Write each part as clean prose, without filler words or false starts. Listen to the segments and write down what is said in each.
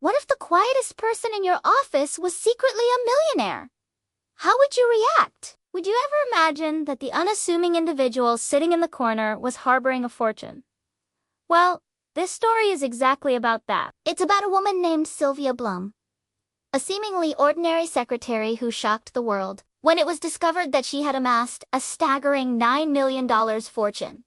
What if the quietest person in your office was secretly a millionaire? How would you react? Would you ever imagine that the unassuming individual sitting in the corner was harboring a fortune? Well, this story is exactly about that. It's about a woman named Sylvia Bloom, a seemingly ordinary secretary who shocked the world when it was discovered that she had amassed a staggering $9 million fortune.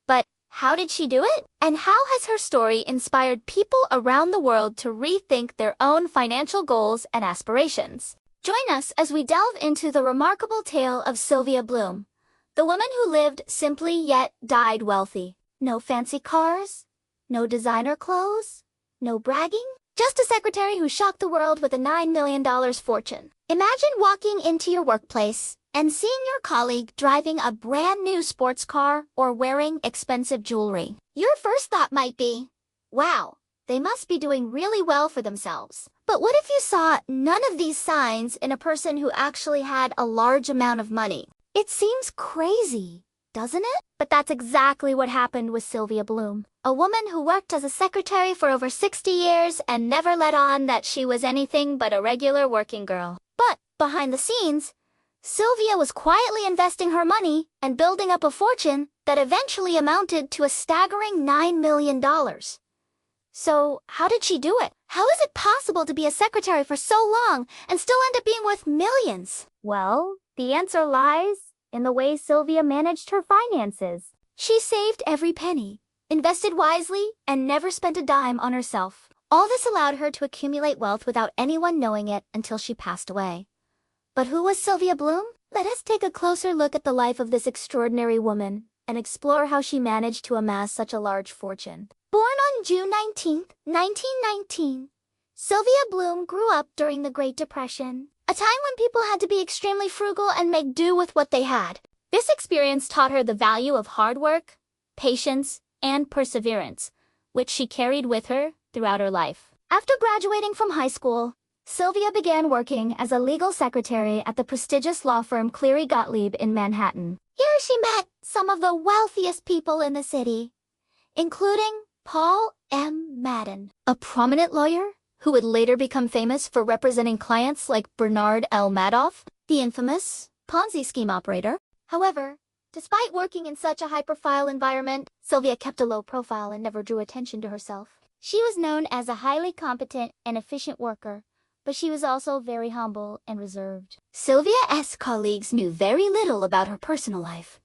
But how did she do it? And how has her story inspired people around the world to rethink their own financial goals and aspirations? Join us as we delve into the remarkable tale of Sylvia Bloom, the woman who lived simply yet died wealthy. No fancy cars, no designer clothes, no bragging, just a secretary who shocked the world with a $9 million fortune. Imagine walking into your workplace and seeing your colleague driving a brand new sports car or wearing expensive jewelry. Your first thought might be, wow, they must be doing really well for themselves. But what if you saw none of these signs in a person who actually had a large amount of money? It seems crazy, doesn't it? But that's exactly what happened with Sylvia Bloom, a woman who worked as a secretary for over 60 years and never let on that she was anything but a regular working girl. But behind the scenes, Sylvia was quietly investing her money and building up a fortune that eventually amounted to a staggering $9 million. So, how did she do it? How is it possible to be a secretary for so long and still end up being worth millions? Well, the answer lies in the way Sylvia managed her finances. She saved every penny, invested wisely, and never spent a dime on herself. All this allowed her to accumulate wealth without anyone knowing it until she passed away. But who was Sylvia Bloom? Let us take a closer look at the life of this extraordinary woman and explore how she managed to amass such a large fortune. Born on June 19, 1919, Sylvia Bloom grew up during the Great Depression, a time when people had to be extremely frugal and make do with what they had. This experience taught her the value of hard work, patience, and perseverance, which she carried with her throughout her life. After graduating from high school, Sylvia began working as a legal secretary at the prestigious law firm Cleary Gottlieb in Manhattan. Here she met some of the wealthiest people in the city, including Paul M. Madden, a prominent lawyer who would later become famous for representing clients like Bernard L. Madoff, the infamous Ponzi scheme operator. However, despite working in such a high-profile environment, Sylvia kept a low profile and never drew attention to herself. She was known as a highly competent and efficient worker, but she was also very humble and reserved. Sylvia's colleagues knew very little about her personal life,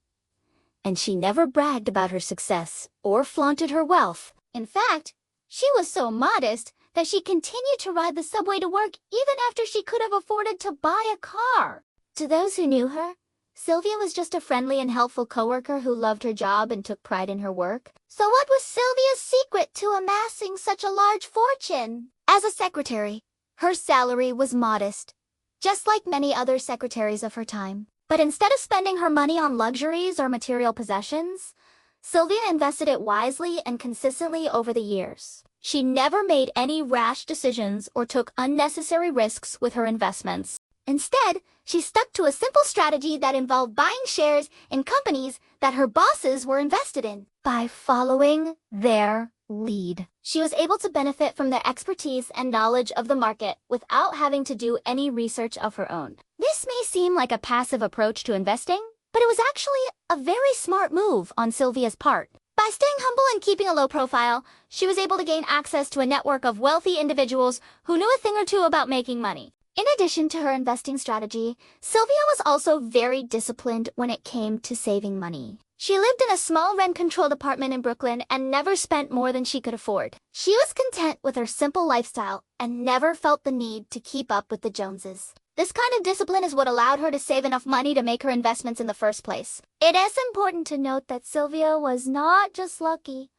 and she never bragged about her success or flaunted her wealth. In fact, she was so modest that she continued to ride the subway to work even after she could have afforded to buy a car. To those who knew her, Sylvia was just a friendly and helpful coworker who loved her job and took pride in her work. So what was Sylvia's secret to amassing such a large fortune? As a secretary, her salary was modest, just like many other secretaries of her time. But instead of spending her money on luxuries or material possessions, Sylvia invested it wisely and consistently over the years. She never made any rash decisions or took unnecessary risks with her investments. Instead, she stuck to a simple strategy that involved buying shares in companies that her bosses were invested in. By following their lead, she was able to benefit from their expertise and knowledge of the market without having to do any research of her own. This may seem like a passive approach to investing, but it was actually a very smart move on Sylvia's part. By staying humble and keeping a low profile, she was able to gain access to a network of wealthy individuals who knew a thing or two about making money. In addition to her investing strategy, Sylvia was also very disciplined when it came to saving money. She lived in a small rent-controlled apartment in Brooklyn and never spent more than she could afford. She was content with her simple lifestyle and never felt the need to keep up with the Joneses. This kind of discipline is what allowed her to save enough money to make her investments in the first place. It is important to note that Sylvia was not just lucky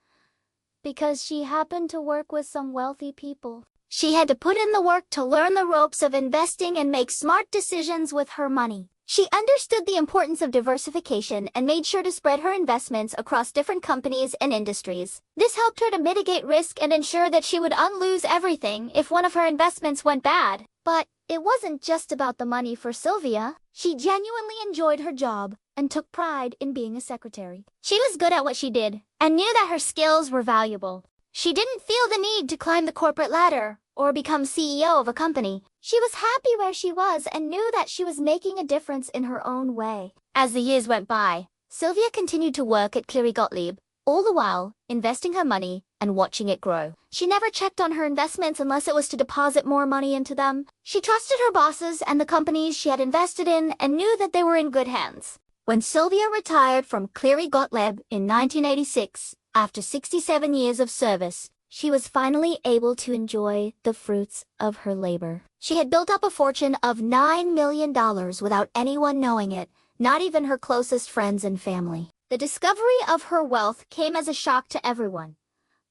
because she happened to work with some wealthy people. She had to put in the work to learn the ropes of investing and make smart decisions with her money. She understood the importance of diversification and made sure to spread her investments across different companies and industries. This helped her to mitigate risk and ensure that she would unlose everything if one of her investments went bad. But it wasn't just about the money for Sylvia. She genuinely enjoyed her job and took pride in being a secretary. She was good at what she did and knew that her skills were valuable. She didn't feel the need to climb the corporate ladder or become CEO of a company. She was happy where she was and knew that she was making a difference in her own way. As the years went by, Sylvia continued to work at Cleary Gottlieb, all the while investing her money and watching it grow. She never checked on her investments unless it was to deposit more money into them. She trusted her bosses and the companies she had invested in and knew that they were in good hands. When Sylvia retired from Cleary Gottlieb in 1986, after 67 years of service, she was finally able to enjoy the fruits of her labor. She had built up a fortune of $9 million without anyone knowing it, not even her closest friends and family. The discovery of her wealth came as a shock to everyone,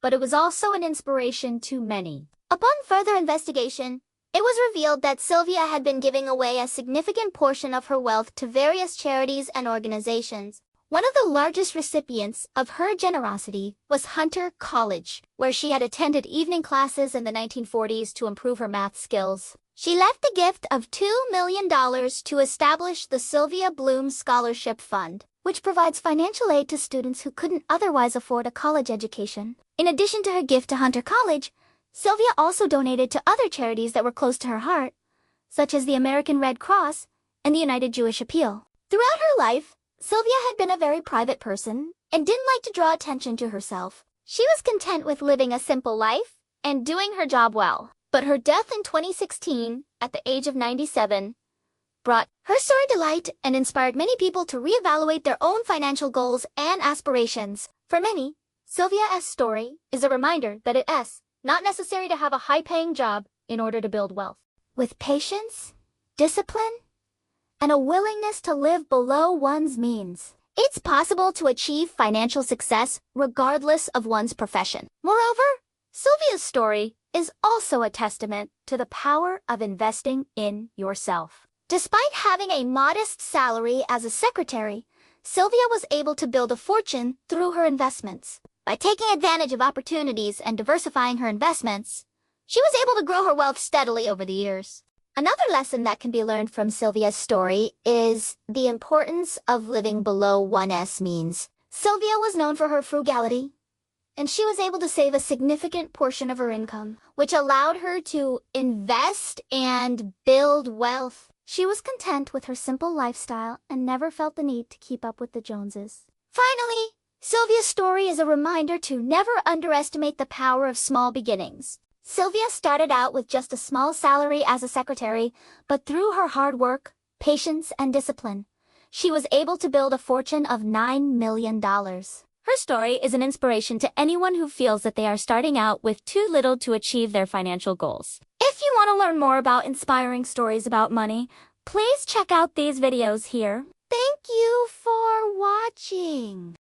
but it was also an inspiration to many. Upon further investigation, it was revealed that Sylvia had been giving away a significant portion of her wealth to various charities and organizations. One of the largest recipients of her generosity was Hunter College, where she had attended evening classes in the 1940s to improve her math skills. She left a gift of $2 million to establish the Sylvia Bloom Scholarship Fund, which provides financial aid to students who couldn't otherwise afford a college education. In addition to her gift to Hunter College, Sylvia also donated to other charities that were close to her heart, such as the American Red Cross and the United Jewish Appeal. Throughout her life, Sylvia had been a very private person and didn't like to draw attention to herself. She was content with living a simple life and doing her job well. But her death in 2016, at the age of 97, brought her story to light and inspired many people to reevaluate their own financial goals and aspirations. For many, Sylvia's story is a reminder that it's not necessary to have a high-paying job in order to build wealth. With patience, discipline, and a willingness to live below one's means, it's possible to achieve financial success regardless of one's profession. Moreover, Sylvia's story is also a testament to the power of investing in yourself. Despite having a modest salary as a secretary, Sylvia was able to build a fortune through her investments. By taking advantage of opportunities and diversifying her investments, she was able to grow her wealth steadily over the years. Another lesson that can be learned from Sylvia's story is the importance of living below one's means. Sylvia was known for her frugality, and she was able to save a significant portion of her income, which allowed her to invest and build wealth. She was content with her simple lifestyle and never felt the need to keep up with the Joneses. Finally, Sylvia's story is a reminder to never underestimate the power of small beginnings. Sylvia started out with just a small salary as a secretary, but through her hard work, patience, and discipline, she was able to build a fortune of $9 million. Her story is an inspiration to anyone who feels that they are starting out with too little to achieve their financial goals. If you want to learn more about inspiring stories about money, please check out these videos here. Thank you for watching.